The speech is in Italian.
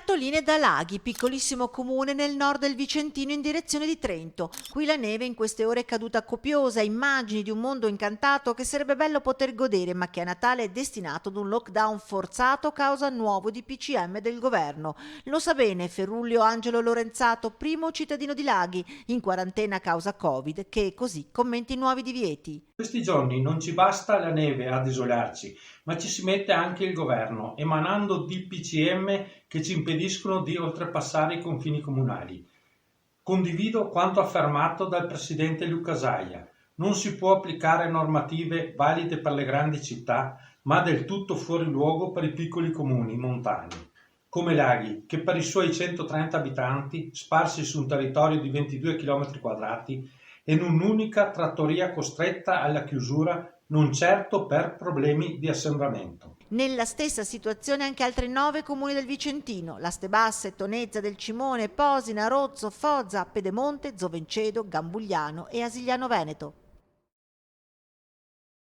Cartoline da Laghi, piccolissimo comune nel nord del Vicentino in direzione di Trento. Qui la neve in queste ore è caduta copiosa, immagini di un mondo incantato che sarebbe bello poter godere, ma che a Natale è destinato ad un lockdown forzato causa nuovo DPCM del governo. Lo sa bene Ferrullio Angelo Lorenzato, primo cittadino di Laghi, in quarantena a causa Covid, che così commenta i nuovi divieti. Questi giorni non ci basta la neve ad isolarci, ma ci si mette anche il governo, emanando DPCM che ci impediscono di oltrepassare i confini comunali. Condivido quanto affermato dal presidente Luca Zaia. Non si può applicare normative valide per le grandi città, ma del tutto fuori luogo per i piccoli comuni montani, come Laghi, che per i suoi 130 abitanti, sparsi su un territorio di 22 km² e in un'unica trattoria costretta alla chiusura, non certo per problemi di assembramento. Nella stessa situazione anche altri 9 comuni del Vicentino: Lastebasse, Tonezza del Cimone, Posina, Rozzo, Foggia, Pedemonte, Zovencedo, Gambugliano e Asigliano Veneto.